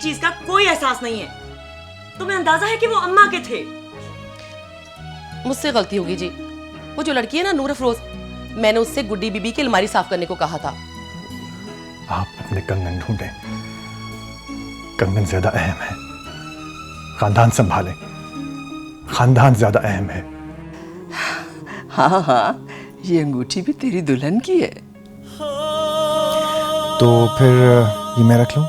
चीज का कोई एहसास नहीं है। तुम्हें अंदाजा है कि वो अम्मा के थे। मुझसे गलती होगी जी। वो जो लड़की है ना नूर अफरोज, मैंने उससे गुड्डी बीबी की अलमारी साफ करने को कहा था। आप अपने कंगन ढूंढें। कंगन ज्यादा अहम है। खानदान संभालें। खानदान ज्यादा अहम है। हाँ हाँ, ये अंगूठी भी तेरी दुल्हन की है। तो फिर ये मैं रख लूं?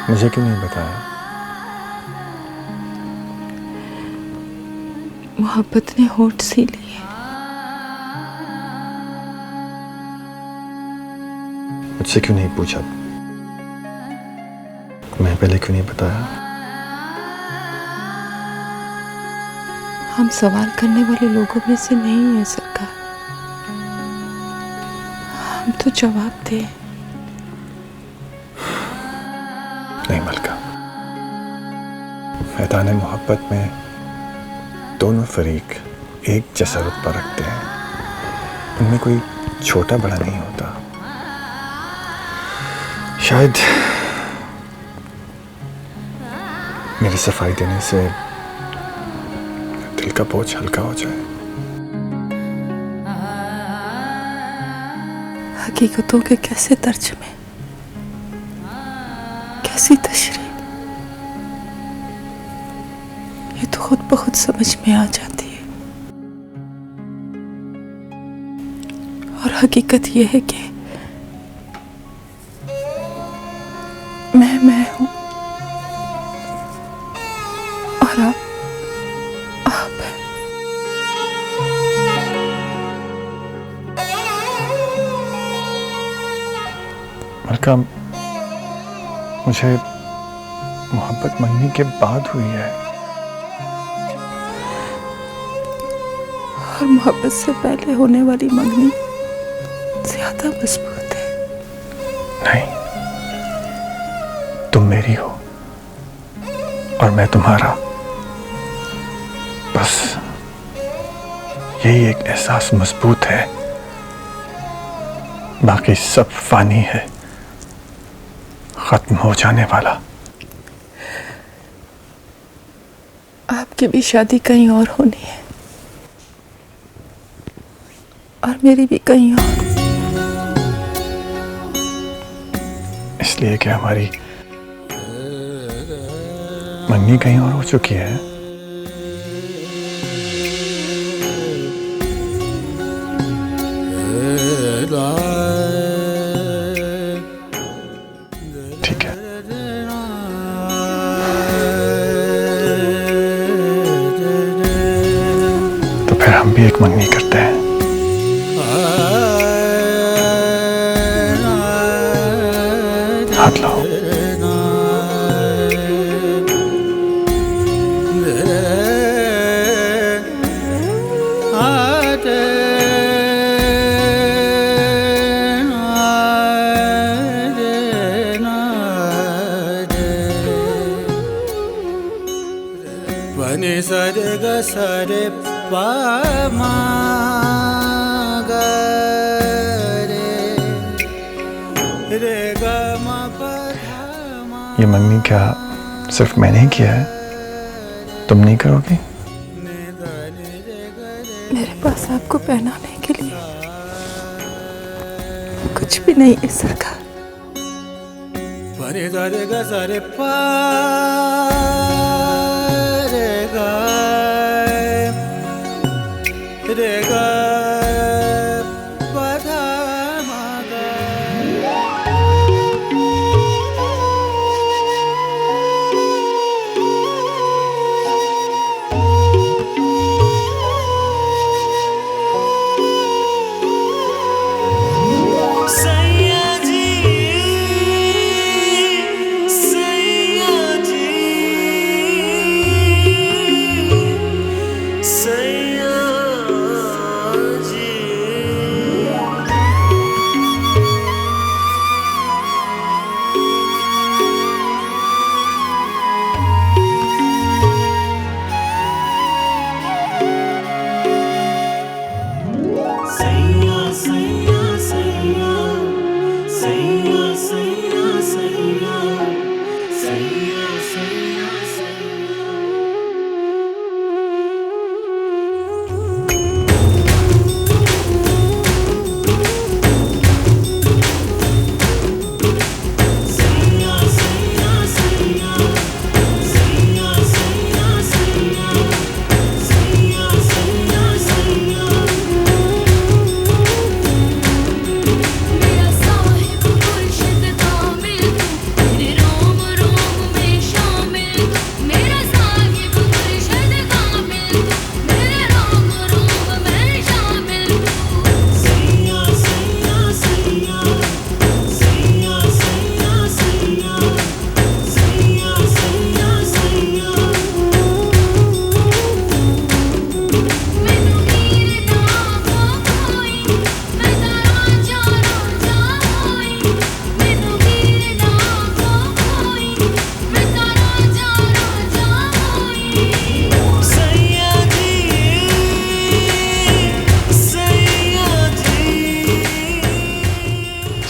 मुझे क्यों नहीं बताया? मोहब्बत ने होठ सी ली है। मुझसे क्यों नहीं पूछा? मैं पहले क्यों नहीं बताया? हम सवाल करने वाले लोगों में से नहीं है सरकार। हम तो जवाब दे। नहीं मलका, मैदान मोहब्बत में दोनों फरीक एक जैसा रुतबा रखते हैं। उनमें कोई छोटा बड़ा नहीं होता। शायद मेरी सफाई देने से दिल का बोझ हल्का हो जाए। हकीकतों के कैसे तर्जुमे, कैसी तशरीह, ये तो खुद ब खुद समझ में आ जाती है। और हकीकत ये है कि मैं हूं और आप हैं। मलका, मुझे मोहब्बत मंगनी के बाद हुई है। और मोहब्बत से पहले होने वाली मंगनी ज्यादा मजबूत है। नहीं, तुम मेरी हो और मैं तुम्हारा। बस यही एक एहसास मजबूत है। बाकी सब फानी है, खत्म हो जाने वाला। आपकी भी शादी कहीं और होनी है और मेरी भी कहीं और। इसलिए कि हमारी मंगनी कहीं और हो चुकी है। ठीक है, तो फिर हम भी एक मंगनी करते हैं। हाथ लाओ। पनी सरे ग सरे पा मा ग रे ग मा प धा मा। ये मंगनी क्या सिर्फ मैंने ही किया है? तुम नहीं करोगी? मेरे पास आपको पहनाने के लिए कुछ भी नहीं है सरकार। पनी सरे ग सरे पा रे ग रे ग प धा मा ग। सैया जी, सैया जी।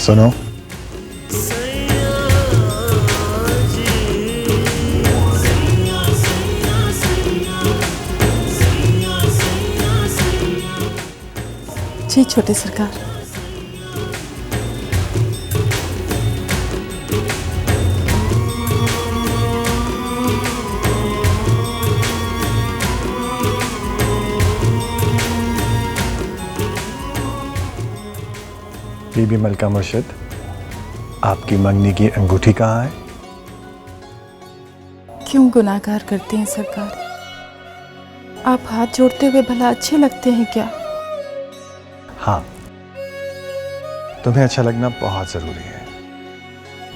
सुनो, जी छोटे सरकार। बीबी मलका मुर्शिद, आपकी मंगनी की अंगूठी कहाँ है? क्यों गुनाहगार करते हैं सरकार? आप हाथ जोड़ते हुए भला अच्छे लगते हैं क्या? हाँ, तुम्हें अच्छा लगना बहुत जरूरी है,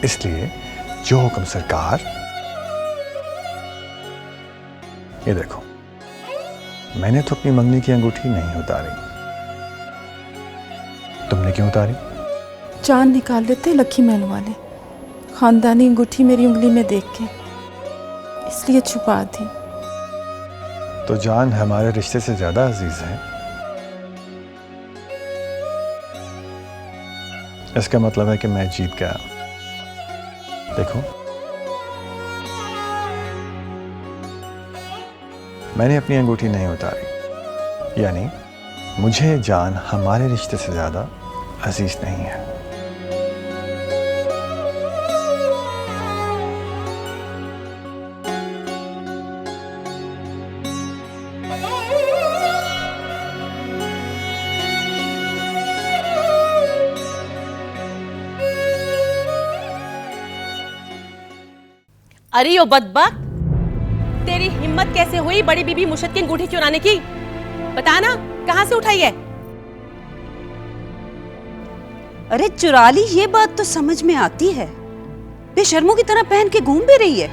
इसलिए जो हुक्म सरकार। ये देखो, मैंने तो अपनी मंगनी की अंगूठी नहीं उतारी, तुमने क्यों उतारी? जान निकाल लेते लकी महल वाले, खानदानी अंगूठी मेरी उंगली में देख के, इसलिए छुपा दी। तो जान हमारे रिश्ते से ज्यादा अजीज है। इसका मतलब है कि मैं जीत गया। देखो, मैंने अपनी अंगूठी नहीं उतारी, यानी मुझे जान हमारे रिश्ते से ज्यादा अजीज नहीं है। अरे ओ बदबख्त, तेरी हिम्मत कैसे हुई बड़ी बीबी मुर्शिद की अंगूठी चुराने की? बता ना, कहां से उठाई है? अरे चुरा ली, ये बात तो समझ में आती है, बेशर्मों की तरह पहन के घूम भी रही है,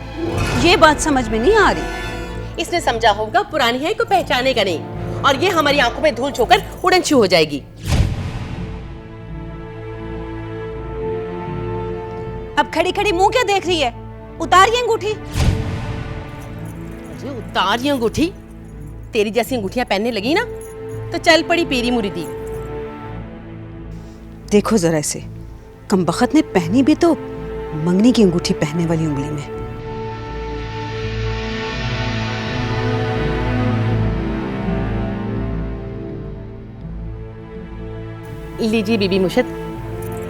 ये बात समझ में नहीं आ रही। इसने समझा होगा पुरानी है को पहचानेगा नहीं, और ये हमारी आंखों में धूल छोकर उड़न छू हो जाएगी। अब खड़ी खड़ी मुंह क्या देख रही है? उतारिए अंगूठी। अरे उतार ये अंगूठी, तेरी जैसी अंगूठियां पहनने लगी ना तो चल पड़ी पेरी मुरीदी। देखो जरा इसे, कमबख्त ने पहनी भी तो मंगनी की अंगूठी पहनने वाली उंगली में। लीजिए बीबी मुर्शिद,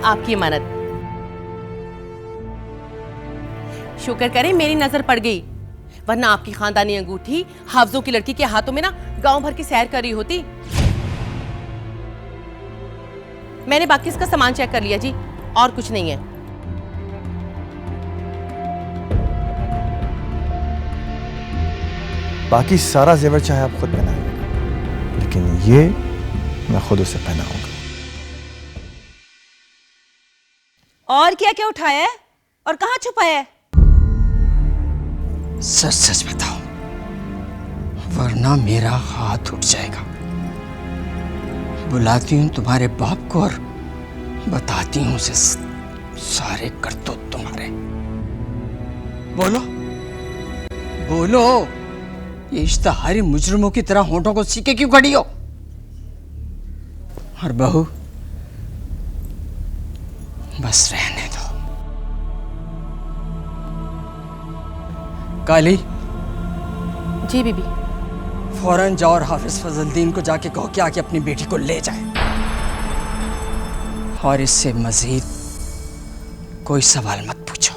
आपकी अमानत। शुक्र करें मेरी नजर पड़ गई, वरना आपकी खानदानी अंगूठी हाफजों की लड़की के हाथों में ना गांव भर की सैर कर रही होती। मैंने बाकी इसका सामान चेक कर लिया जी, और कुछ नहीं है। बाकी सारा जेवर चाहे आप खुद पहनाइएगा, लेकिन ये मैं खुद उसे पहनाऊंगा। और क्या क्या उठाया है और कहाँ छुपाया है? सच सच बताओ, वरना मेरा हाथ उठ जाएगा। बुलाती हूं तुम्हारे बाप को और बताती हूं उसे सारे करतूत तुम्हारे। बोलो बोलो, ये इश्तहारी मुजरिमों की तरह होंठों को सीके क्यों खड़ी हो? और बहू, बस रहने दो। काली, जी बीबी। फौरन जाओ और हाफिज फजलुद्दीन को जाके कहो कि आके अपनी बेटी को ले जाए, और इससे मजीद कोई सवाल मत पूछो।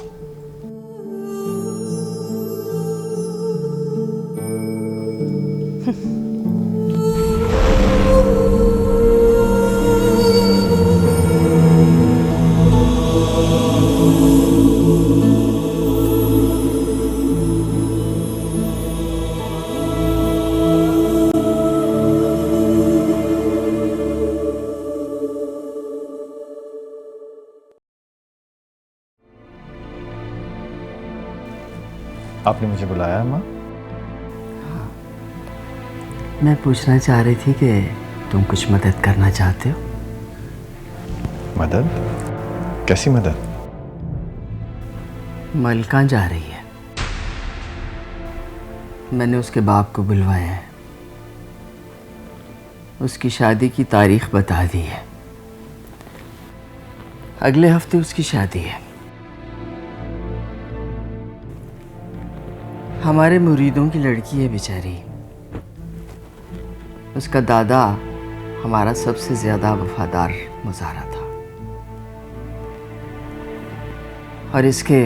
आपने मुझे बुलाया है माँ? मैं पूछना चाह रही थी कि तुम कुछ मदद करना चाहते हो? मदद? कैसी मदद? मलका जा रही है, मैंने उसके बाप को बुलवाया है, उसकी शादी की तारीख बता दी है। अगले हफ्ते उसकी शादी है। हमारे मुरीदों की लड़की है बेचारी। उसका दादा हमारा सबसे ज्यादा वफादार मुजारा था और इसके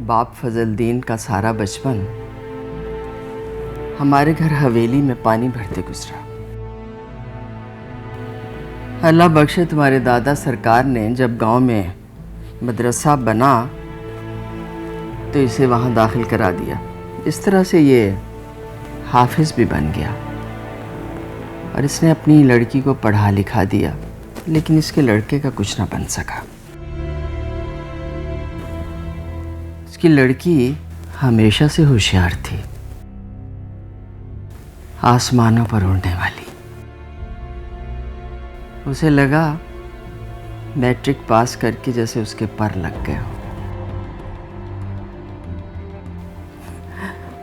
बाप फजलदीन का सारा बचपन हमारे घर हवेली में पानी भरते गुजरा। अल्लाह बख्शे तुम्हारे दादा सरकार ने जब गांव में मदरसा बना तो इसे वहाँ दाखिल करा दिया। इस तरह से ये हाफिज भी बन गया और इसने अपनी लड़की को पढ़ा लिखा दिया, लेकिन इसके लड़के का कुछ ना बन सका। इसकी लड़की हमेशा से होशियार थी, आसमानों पर उड़ने वाली। उसे लगा मैट्रिक पास करके जैसे उसके पर लग गए हो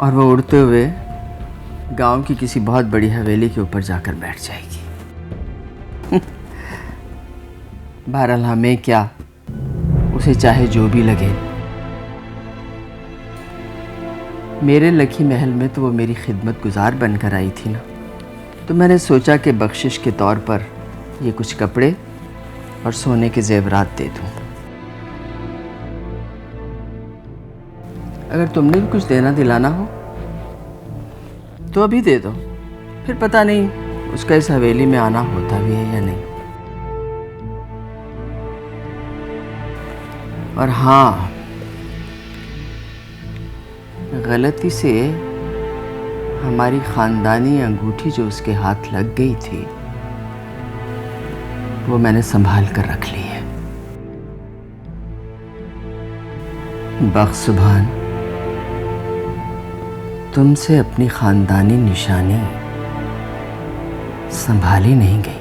और वो उड़ते हुए गांव की किसी बहुत बड़ी हवेली के ऊपर जाकर बैठ जाएगी। बहरहाल हमें क्या, उसे चाहे जो भी लगे। मेरे लखी महल में तो वो मेरी खिदमत गुजार बनकर आई थी ना, तो मैंने सोचा कि बख्शिश के तौर पर ये कुछ कपड़े और सोने के जेवरात दे दूं। अगर तुमने भी कुछ देना दिलाना हो तो अभी दे दो, फिर पता नहीं उसका इस हवेली में आना होता भी है या नहीं। और हाँ, गलती से हमारी खानदानी अंगूठी जो उसके हाथ लग गई थी वो मैंने संभाल कर रख ली है। बख्शुभान, तुमसे अपनी खानदानी निशानी संभाली नहीं गई।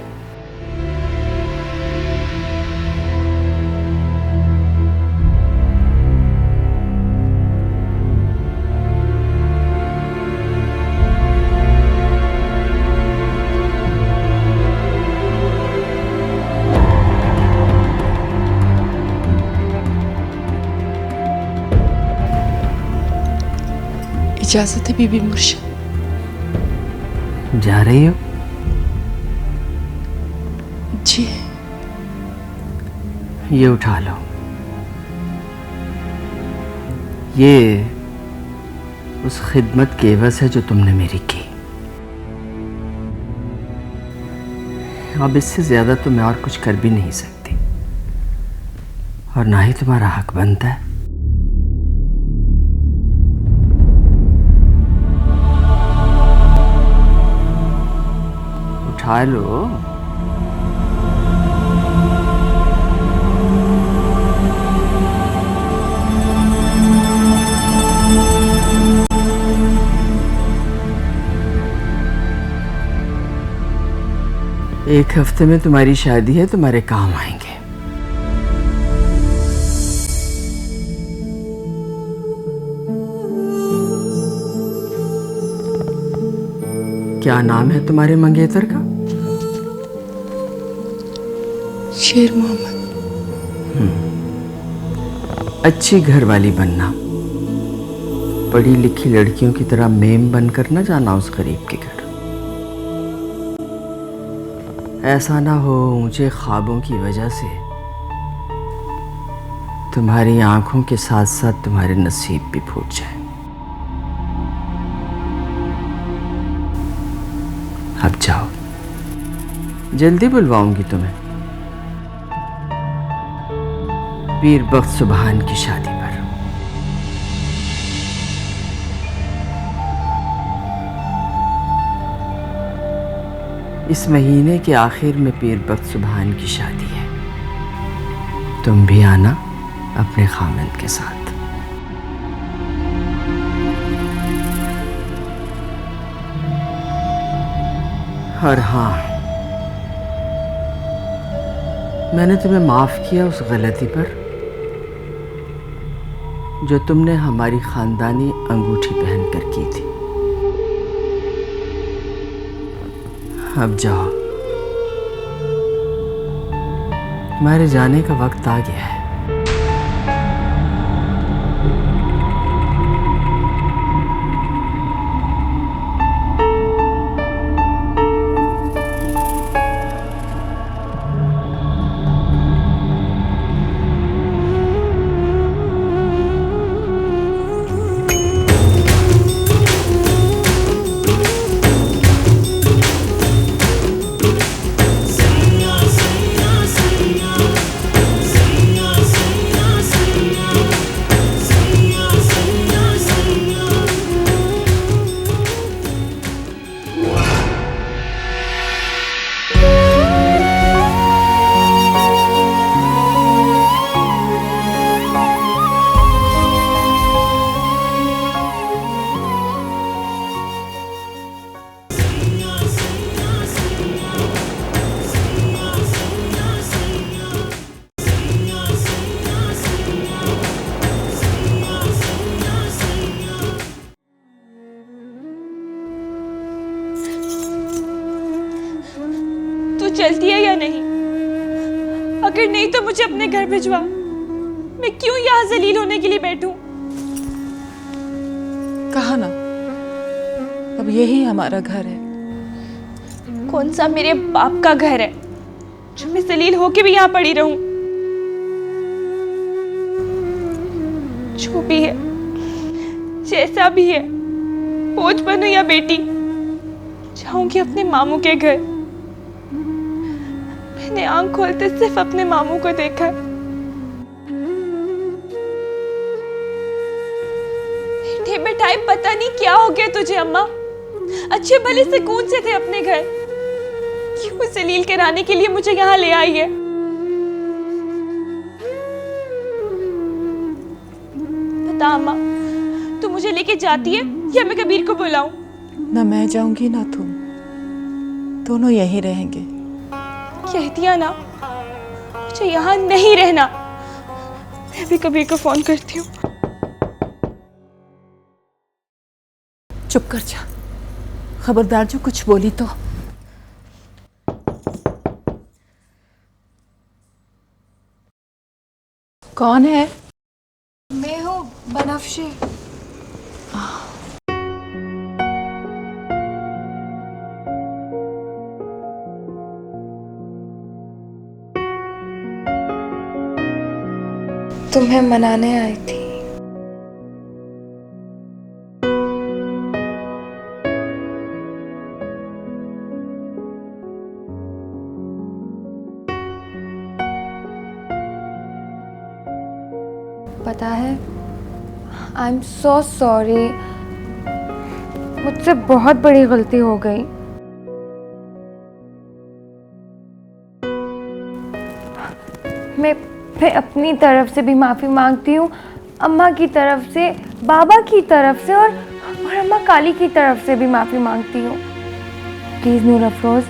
इजाजत है बीबी मुर्शिद? जा रही हो? जी। ये उठा लो। ये उस खिदमत के एवज है जो तुमने मेरी की। अब इससे ज्यादा तो मैं और कुछ कर भी नहीं सकती और ना ही तुम्हारा हक बनता है। उठा लो। एक हफ्ते में तुम्हारी शादी है, तुम्हारे काम आएंगे। क्या नाम है तुम्हारे मंगेतर का? शेर मोहम्मद। अच्छी घर वाली बनना, पढ़ी लिखी लड़कियों की तरह मेम बनकर न जाना उस गरीब के घर। ऐसा ना हो ऊंचे ख्वाबों की वजह से तुम्हारी आंखों के साथ साथ तुम्हारे नसीब भी फूट जाए। अब जाओ, जल्दी बुलवाऊंगी तुम्हें पीर बख्त सुबहान की शादी पर। इस महीने के आखिर में पीर बख्त सुबहान की शादी है। तुम भी आना अपने खामिद के साथ। और हाँ, मैंने तुम्हें माफ किया उस गलती पर जो तुमने हमारी खानदानी अंगूठी पहनकर की थी। अब जाओ, तुम्हारे जाने का वक्त आ गया है। तू चलती है या नहीं? अगर नहीं तो मुझे अपने घर भिजवा। मैं क्यों यहाँ जलील होने के लिए बैठूं? कहा ना, अब यही हमारा घर है। कौन सा मेरे बाप का घर है जो मैं जलील होके भी यहाँ पड़ी रहूं? जो भी है, जैसा भी है, पोच बनूं या बेटी, जाऊंगी अपने मामू के घर। मैंने आंख खोलते सिर्फ अपने मामू को देखा। बैठे बैठाए पता नहीं क्या हो गया तुझे अम्मा। अच्छे भले से कौन से थे अपने घर, क्यों जलील कराने के लिए मुझे यहाँ ले आई है? बता अम्मा, तू मुझे लेके जाती है या मैं कबीर को बुलाऊं? ना मैं जाऊंगी ना तुम, दोनों यहीं रहेंगे। कह दिया ना, मुझे यहाँ नहीं रहना। मैं भी कबीर को फोन करती हूँ। चुप कर जा, खबरदार जो कुछ बोली तो। कौन है? मैं हूँ बनफ्शे। तुम्हें मनाने आई थी। पता है, आई एम सो सॉरी, मुझसे बहुत बड़ी गलती हो गई। मैं अपनी तरफ से भी माफ़ी मांगती हूँ, अम्मा की तरफ से, बाबा की तरफ से और अम्मा काली की तरफ से भी माफ़ी मांगती हूँ। प्लीज़ नूर अफरोज़,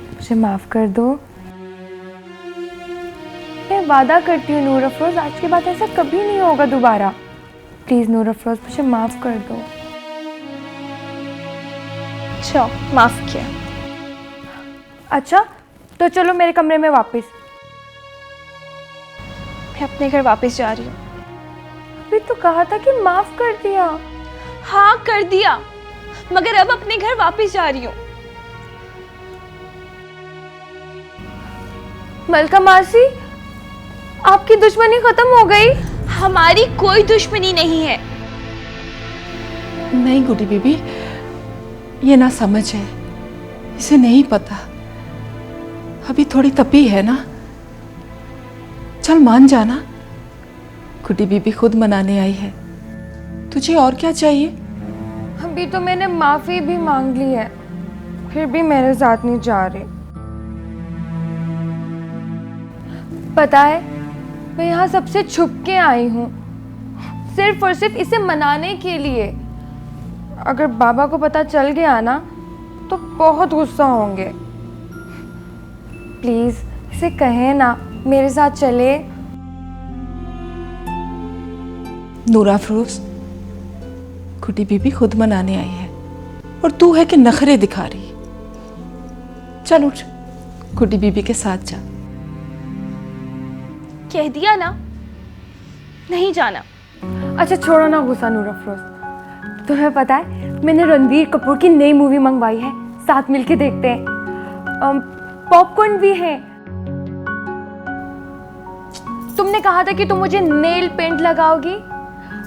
मुझे माफ़ कर दो। मैं वादा करती हूँ नूर अफरोज़, आज के बाद ऐसा कभी नहीं होगा दोबारा। प्लीज़ नूर अफरोज़, मुझे माफ़ कर दो। अच्छा, माफ़ किया। अच्छा, तो चलो मेरे कमरे में वापस। मैं अपने घर वापस जा रही हूँ। अभी तो कहा था कि माफ़ कर दिया। हाँ कर दिया, मगर अब अपने घर वापस जा रही हूँ। मलका मासी, आपकी दुश्मनी खत्म हो गई? हमारी कोई दुश्मनी नहीं है। नहीं गुडी बीबी, ये ना समझ है, इसे नहीं पता। अभी थोड़ी तपी है ना, चल मान जाना। गुडी बीबी खुद मनाने आई है, तुझे और क्या चाहिए? अभी तो मैंने माफ़ी भी मांग ली है, फिर भी मेरे साथ नहीं जा रही। पता है, मैं यहाँ सबसे छुप के आई हूँ, सिर्फ और सिर्फ इसे मनाने के लिए। अगर बाबा को पता चल गया ना तो बहुत गुस्सा होंगे। प्लीज़ इसे कहें ना मेरे साथ चले। नूरा अफरोज, गुडी बीबी खुद मनाने आई है और तू है कि नखरे दिखा रही। चल उठ, गुडी बीबी के साथ जा। कह दिया ना, नहीं जाना। अच्छा छोड़ो ना गुस्सा नूर अफरोज। तुम्हें पता है मैंने रणबीर कपूर की नई मूवी मंगवाई है, साथ मिलके देखते हैं। पॉपकॉर्न भी है। तुमने कहा था कि तुम मुझे नेल पेंट लगाओगी,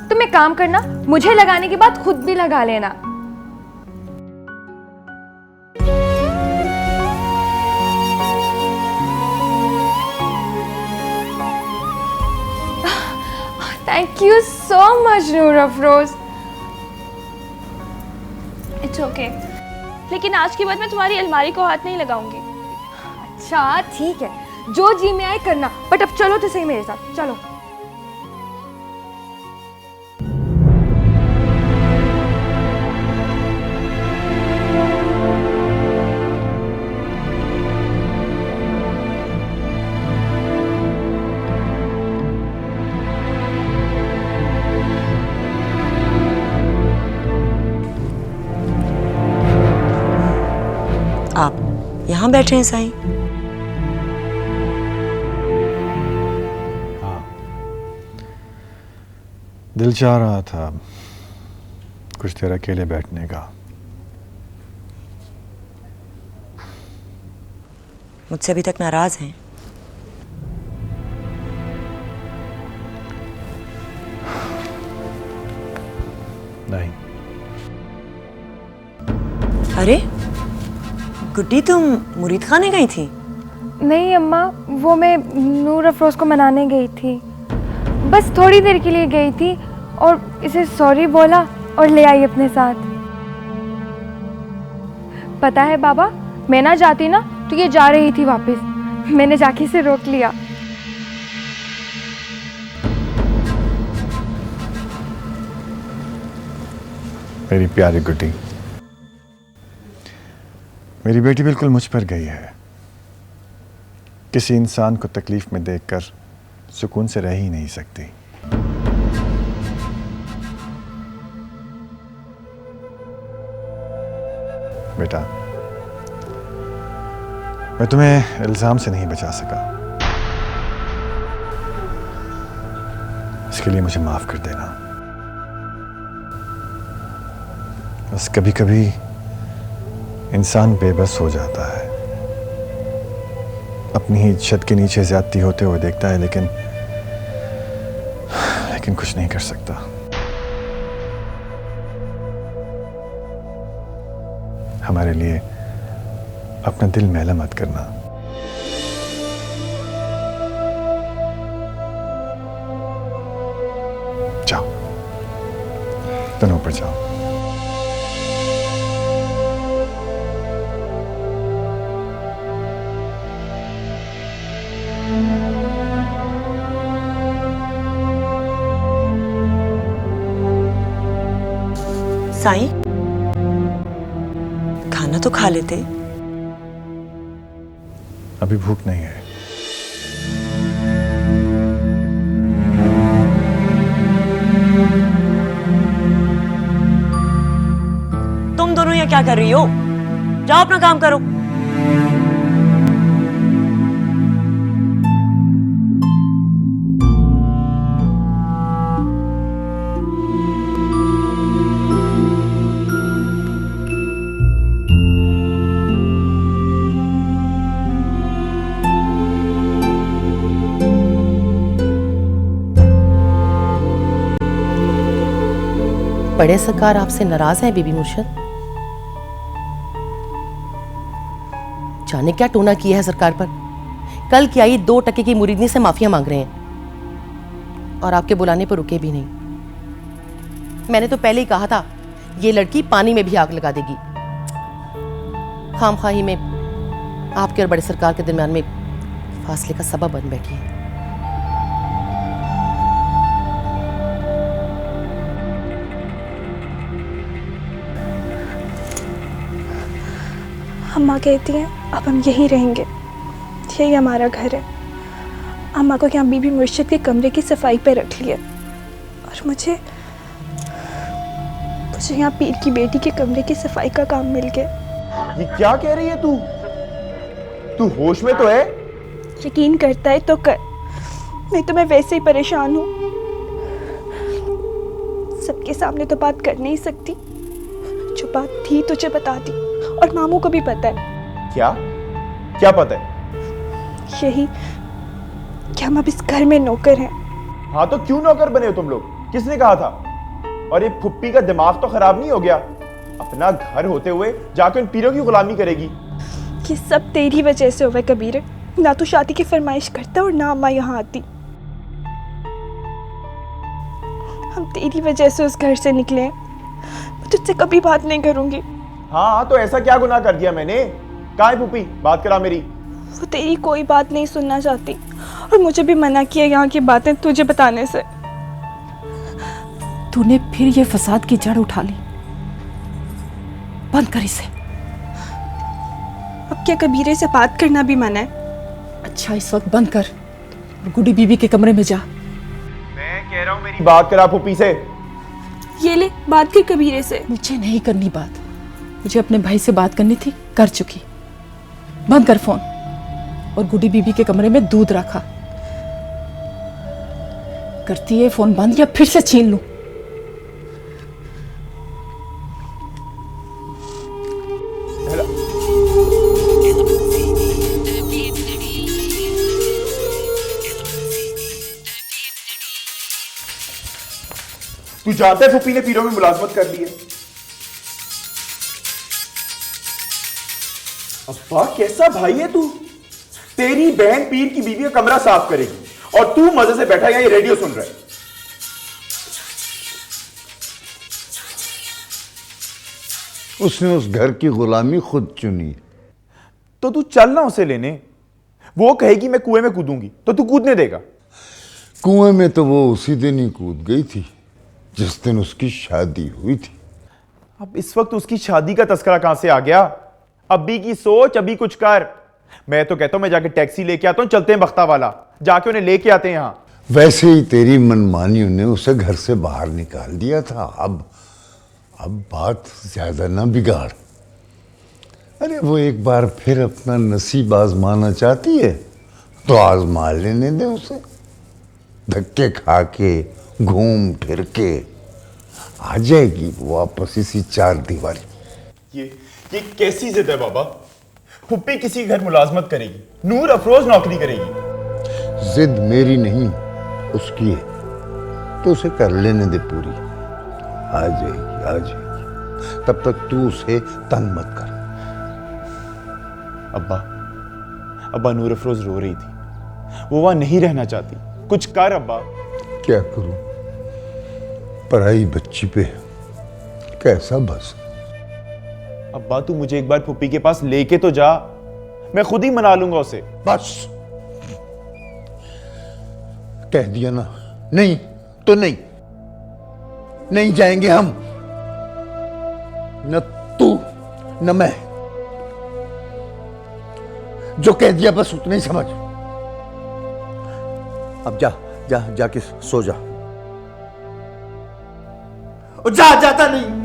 तुम एक काम करना, मुझे लगाने के बाद खुद भी लगा लेना। Thank you so much Noor Afroz. It's okay, लेकिन आज के बाद मैं तुम्हारी अलमारी को हाथ नहीं लगाऊंगी। अच्छा ठीक है, जो जी में आए करना, बट अब चलो तो सही मेरे साथ, चलो। आप यहाँ बैठे हैं साईं? दिल चाह रहा था कुछ देर अकेले बैठने का। मुझसे अभी तक नाराज हैं? नहीं। अरे गुड्डी, तुम मुरीद खाने गई थी? नहीं अम्मा, वो मैं नूर अफरोज को मनाने गई थी, बस थोड़ी देर के लिए गई थी और इसे सॉरी बोला और ले आई अपने साथ। पता है बाबा, मैं ना जाती ना तो ये जा रही थी वापस, मैंने जाके इसे रोक लिया। मेरी प्यारी गुड्डी, मेरी बेटी बिल्कुल मुझ पर गई है। किसी इंसान को तकलीफ में देखकर सुकून से रह ही नहीं सकती। बेटा, मैं तुम्हें इल्जाम से नहीं बचा सका, इसके लिए मुझे माफ कर देना। बस कभी कभी इंसान बेबस हो जाता है, अपनी ही छत के नीचे ज्यादती होते हुए देखता है, लेकिन कुछ नहीं कर सकता। हमारे लिए अपना दिल मैला मत करना। जाओ, दोनों ऊपर जाओ। साईं, खाना तो खा लेते। अभी भूख नहीं है। तुम दोनों यहाँ क्या कर रही हो? जाओ अपना काम करो। बड़े सरकार आपसे नाराज हैं बीबी मुर्शद? जाने क्या टोना किया है सरकार पर। कल की आई 2 टके की मुरीदनी से माफिया मांग रहे हैं और आपके बुलाने पर रुके भी नहीं। मैंने तो पहले ही कहा था ये लड़की पानी में भी आग लगा देगी। खामखाही में आपके और बड़े सरकार के दरमियान में फासले का सबब बन बैठी है। अम्मा कहती हैं अब हम यहीं रहेंगे, यही हमारा घर है। अम्मा को यहाँ बीबी मुर्शिद के कमरे की सफाई पे रख लिया और मुझे यहाँ पीर की बेटी के कमरे की सफाई का काम मिल गया। ये क्या कह रही है तू होश में तो है? यकीन करता है तो कर, नहीं तो मैं वैसे ही परेशान हूँ। सबके सामने तो बात कर नहीं सकती, जो बात थी तुझे बता दी और मामू को भी पता है। क्या क्या पता है? यही कि हम अब इस घर में नौकर हैं। हाँ तो क्यों नौकर बने हो तुम लोग? किसने कहा था? और ये फुप्पी का दिमाग तो खराब नहीं हो गया? अपना घर होते हुए जाकर उन पीरों की गुलामी करेगी। ये सब तेरी वजह से हुआ कबीर। ना तू शादी की फरमाइश करता और ना अम्मा यहाँ आती। हम तेरी वजह से उस घर से निकले हैं। मैं तुझसे कभी बात नहीं करूंगी। हाँ तो ऐसा क्या गुनाह कर दिया मैंने? कहाँ है फुप्पी? बात करा मेरी। वो तेरी कोई बात नहीं सुनना चाहती और मुझे भी मना किया यहाँ की बातें तुझे बताने से। तूने फिर ये फसाद की जड़ उठा ली। बंद कर इसे। अब क्या कबीरे से बात करना भी मना है? अच्छा इस वक्त बंद कर और गुडी बीबी के कमरे में जा। मैं कह रहा हूँ मेरी बात करा फुप्पी से। ये ले बात कर कबीरे से। मुझे नहीं करनी बात, मुझे अपने भाई से बात करनी थी, कर चुकी। बंद कर फोन और गुडी बीबी के कमरे में दूध रखा। करती है फोन बंद या फिर से छीन लूं? तू जानता है फुप्पी ने पीरों में मुलाजमत कर ली है? अब्बा कैसा भाई है तू? तेरी बहन पीर की बीवी का कमरा साफ करेगी और तू मजे से बैठा यहाँ ये रेडियो सुन रहा है। उसने उस घर की गुलामी खुद चुनी। तो तू चल ना उसे लेने। वो कहेगी मैं कुएं में कूदूंगी तो तू कूदने देगा? कुएं में तो वो उसी दिन ही कूद गई थी जिस दिन उसकी शादी हुई थी। अब इस वक्त उसकी शादी का तस्करा कहां से आ गया? अभी की सोच, अभी कुछ कर। मैं तो कहता हूं मैं जाके टैक्सी लेके आता हूं, चलते हैं बख्ता वाला, जाके उन्हें लेके आते हैं यहां। वैसे ही तेरी मनमानियों ने उसे घर से बाहर निकाल दिया था। अब बात ज्यादा ना बिगाड़। अरे वो एक बार फिर अपना नसीब आजमाना चाहती है तो आजमा लेने दे उसे। धक्के खा के घूम फिर के आ जाएगी वो वापस इसी चार दीवारी। ये कैसी जिद है बाबा? फुप्पी किसी घर मुलाजमत करेगी, नूर अफरोज नौकरी करेगी। जिद मेरी नहीं उसकी है, तो उसे कर लेने दे पूरी। आ जाएगी। तब तक तू उसे तंग मत कर। अब्बा नूर अफरोज रो रही थी, वो वहां नहीं रहना चाहती। कुछ कर अब्बा। क्या करूं? पराई बच्ची पे कैसा बस। अब्बा तू मुझे एक बार फुप्पी के पास लेके तो जा, मैं खुद ही मना लूंगा उसे। बस कह दिया ना, नहीं तो नहीं जाएंगे हम, न तू न मैं। जो कह दिया बस उतना ही समझ। अब जाके सो जा। जाता नहीं।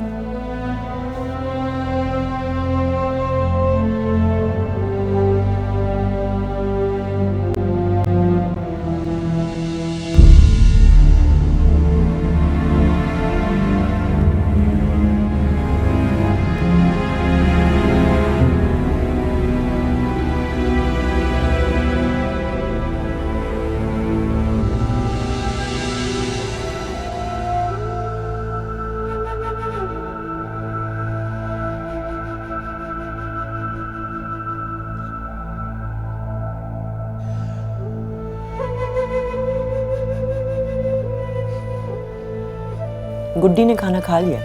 गुड्डी ने खाना खा लिया?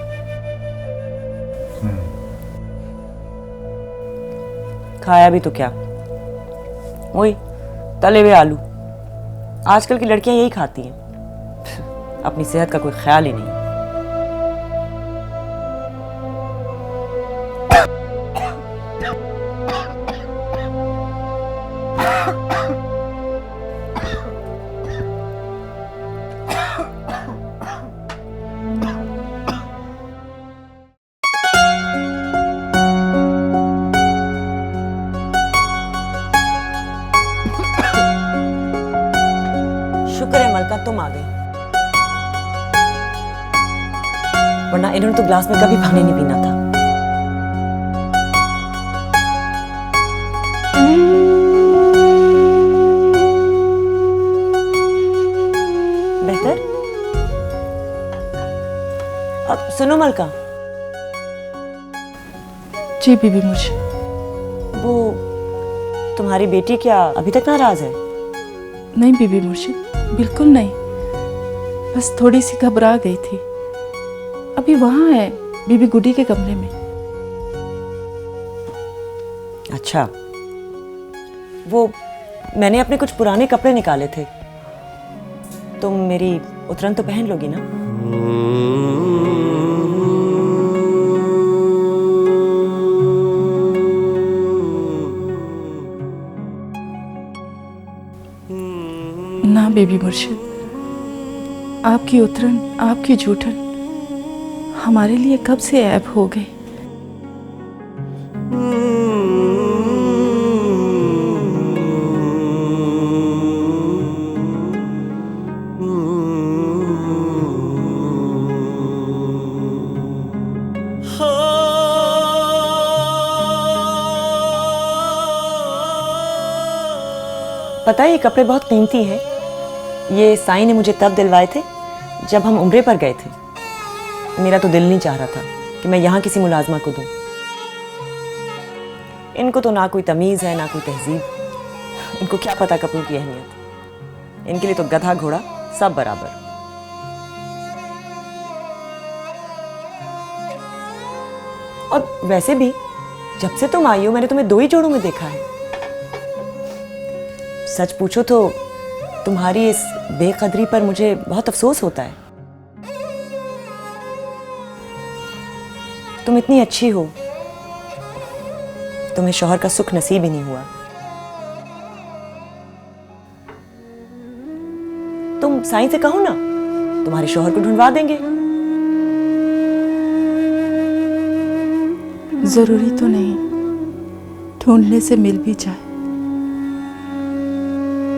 खाया भी तो क्या, वही तले हुए आलू। आजकल की लड़कियां यही खाती हैं, अपनी सेहत का कोई ख्याल ही नहीं। शुक्र है मलका तुम आ गई, वरना इन्होंने तो ग्लास में कभी पानी नहीं पीना था। बेहतर। अब सुनो मलका। जी बीबी मुर्शिद। वो तुम्हारी बेटी क्या अभी तक नाराज है? नहीं बीबी मुर्शिद, बिल्कुल नहीं, बस थोड़ी सी घबरा गई थी। अभी वहाँ है बीबी गुडी के कमरे में। अच्छा, वो मैंने अपने कुछ पुराने कपड़े निकाले थे, तुम मेरी उतरन तो पहन लोगी ना? ना बेबी मुर्शिद, आपकी उतरन, आपकी जूठन हमारे लिए कब से ऐब हो गई। पता है ये कपड़े बहुत कीमती हैं। ये साईं ने मुझे तब दिलवाए थे जब हम उम्रे पर गए थे। मेरा तो दिल नहीं चाह रहा था कि मैं यहाँ किसी मुलाजमा को दूं। इनको तो ना कोई तमीज़ है ना कोई तहजीब, इनको क्या पता कपड़ों की अहमियत। इनके लिए तो गधा घोड़ा सब बराबर। और वैसे भी जब से तुम आई हो मैंने तुम्हें 2 ही जोड़ों में देखा है। सच पूछो तो तुम्हारी इस बेकदरी पर मुझे बहुत अफसोस होता है। तुम इतनी अच्छी हो, तुम्हें शौहर का सुख नसीब ही नहीं हुआ। तुम साईं से कहो ना, तुम्हारे शौहर को ढूंढवा देंगे। जरूरी तो नहीं ढूंढने से मिल भी जाए,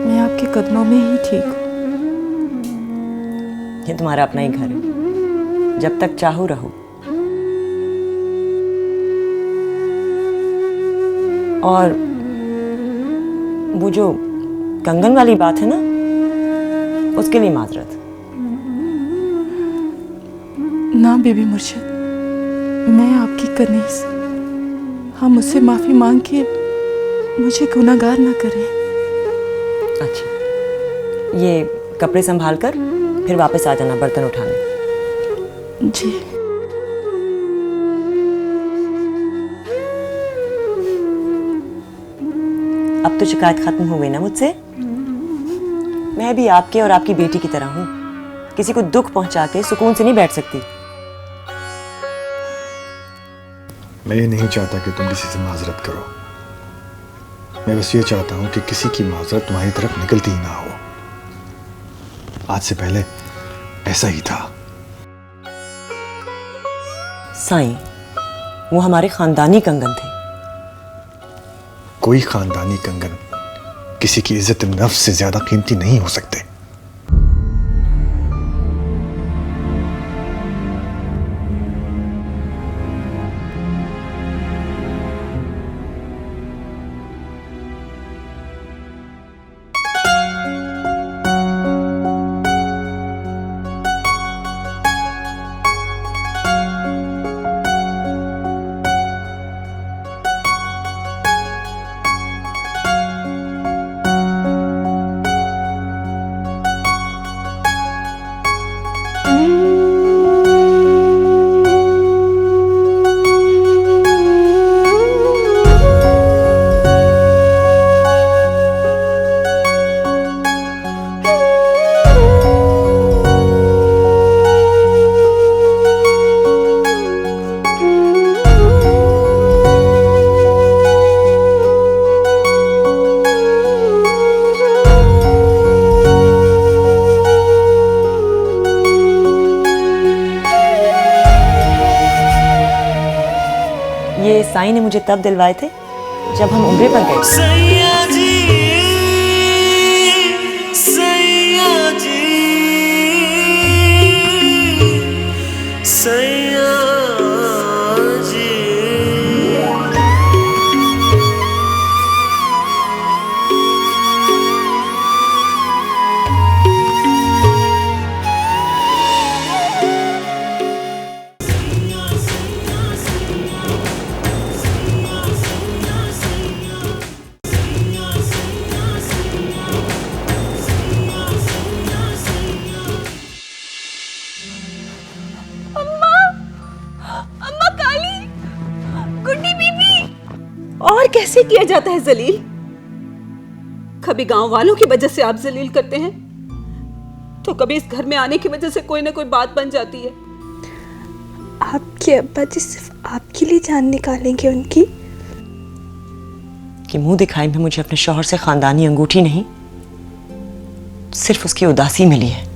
मैं आपके कदमों में ही ठीक हूँ। ये तुम्हारा अपना ही घर है, जब तक चाहो रहो। और वो जो कंगन वाली बात है ना, उसके लिए माजरत। ना बेबी मुर्शिद, मैं आपकी कनीज, हाँ मुझसे माफी मांग के मुझे गुनाहगार ना करें। अच्छा, ये कपड़े संभाल कर फिर वापस आ जाना बर्तन उठाने। जी। अब तो शिकायत खत्म हो गई ना मुझसे? मैं भी आपके और आपकी बेटी की तरह हूँ, किसी को दुख पहुंचा के सुकून से नहीं बैठ सकती। मैं ये नहीं चाहता कि तुम किसी से माजरत करो। मैं बस ये चाहता हूं कि किसी की माजरत तुम्हारी तरफ निकलती ही ना हो। आज से पहले ऐसा ही था। साईं, वो हमारे खानदानी कंगन थे। कोई खानदानी कंगन किसी की इज्जत नफ्स से ज्यादा कीमती नहीं हो सकते। ये साईं ने मुझे तब दिलवाए थे जब हम उम्रे पर गए। सैया जी, सैया जी। कैसे किया जाता है जलील? कभी गांव वालों की वजह से आप जलील करते हैं, तो कभी इस घर में आने की वजह से कोई ना कोई बात बन जाती है। आपके अब्बा जी सिर्फ आपके लिए जान निकालेंगे उनकी? कि मुंह दिखाई में मुझे अपने शौहर से खानदानी अंगूठी नहीं, सिर्फ उसकी उदासी मिली है।